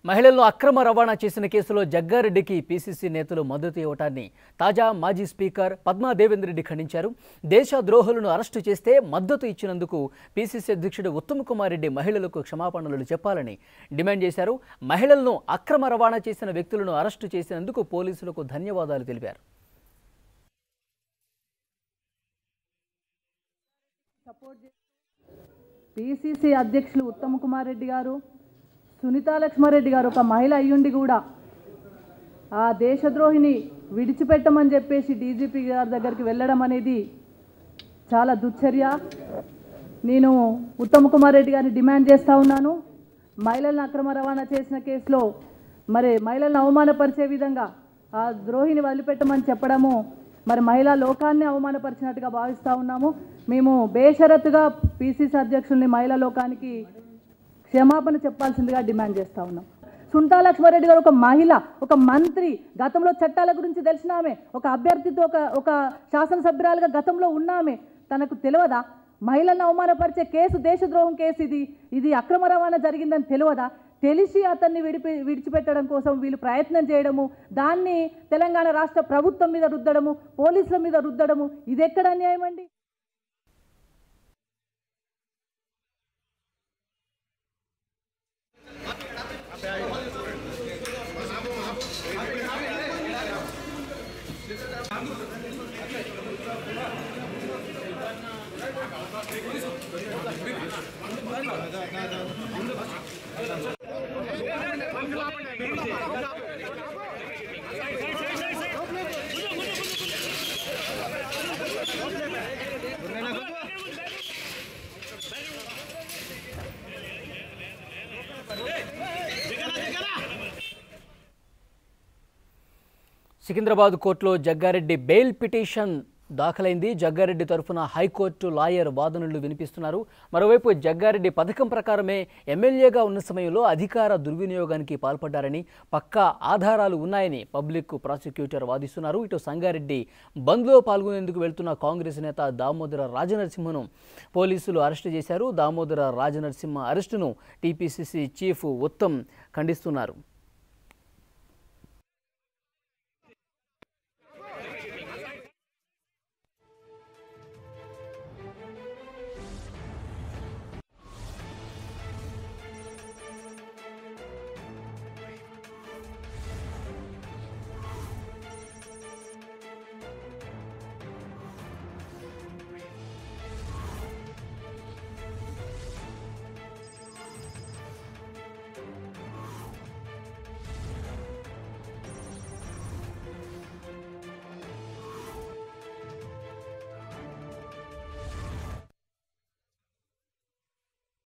మహిళలను అక్రమ రవాణా చేసిన కేసులో జగ్గారెడ్డికి పీసీసీ నేతలు మద్దతు ఇవ్వటాన్ని తాజా మాజీ స్పీకర్ పద్మా దేవేందర్ రెడ్డి ఖండించారు. దేశద్రోహులను అరెస్టు చేస్తే మద్దతు ఇచ్చినందుకు పీసీసీ అధ్యక్షుడు ఉత్తమ్ కుమార్ రెడ్డి మహిళలకు క్షమాపణలు చెప్పాలని డిమాండ్ చేశారు. మహిళలను అక్రమ రవాణా చేసిన వ్యక్తులను అరెస్టు చేసినందుకు పోలీసులకు ధన్యవాదాలు తెలిపారు. పీసీసీ అధ్యక్షులు ఉత్తమ్ కుమార్ రెడ్డి గారు, సునీతా లక్ష్మారెడ్డి గారు ఒక మహిళ అయ్యుండి కూడా ఆ దేశద్రోహిని విడిచిపెట్టమని చెప్పేసి డీజీపీ గారి దగ్గరికి వెళ్ళడం అనేది చాలా దుశ్చర్య. నేను ఉత్తమ్ కుమార్ రెడ్డి గారిని డిమాండ్ చేస్తూ ఉన్నాను. మహిళలను అక్రమ రవాణా చేసిన కేసులో మరి మహిళలను అవమానపరిచే విధంగా ఆ ద్రోహిని వదిలిపెట్టమని చెప్పడము మరి మహిళా లోకాన్ని అవమానపరిచినట్టుగా భావిస్తూ ఉన్నాము. మేము బేషరతుగా పీసీసీ అధ్యక్షుల్ని మహిళా లోకానికి క్షమాపణ చెప్పాల్సిందిగా డిమాండ్ చేస్తూ ఉన్నాం. సునీతా లక్ష్మారెడ్డి గారు ఒక మహిళ, ఒక మంత్రి, గతంలో చట్టాల గురించి తెలిసిన ఆమె, ఒక అభ్యర్థితో ఒక శాసనసభ్యురాలుగా గతంలో ఉన్నామే. తనకు తెలియదా మహిళలను అవమానపరిచే కేసు దేశద్రోహం కేసు, ఇది అక్రమ రవాణా జరిగిందని తెలియదా? తెలిసి అతన్ని విడిచిపెట్టడం కోసం వీళ్ళు ప్రయత్నం చేయడము, దాన్ని తెలంగాణ రాష్ట్ర ప్రభుత్వం మీద రుద్దడము, పోలీసుల మీద రుద్దడము, ఇది ఎక్కడ అన్యాయం అండి? సికింద్రాబాద్ కోర్టులో జగ్గారెడ్డి బెయిల్ పిటిషన్ దాఖలైంది. జగ్గారెడ్డి తరఫున హైకోర్టు లాయర్ వాదనలు వినిపిస్తున్నారు. మరోవైపు జగ్గారెడ్డి పథకం ప్రకారమే ఎమ్మెల్యేగా ఉన్న సమయంలో అధికార దుర్వినియోగానికి పాల్పడ్డారని, పక్కా ఆధారాలు ఉన్నాయని పబ్లిక్ ప్రాసిక్యూటర్ వాదిస్తున్నారు. ఇటు సంగారెడ్డి బంద్లో పాల్గొనేందుకు వెళ్తున్న కాంగ్రెస్ నేత దామోదర రాజనరసింహను పోలీసులు అరెస్టు చేశారు. దామోదర రాజనరసింహ అరెస్టును టీపీసీసీ చీఫ్ ఉత్తమ్ ఖండిస్తున్నారు.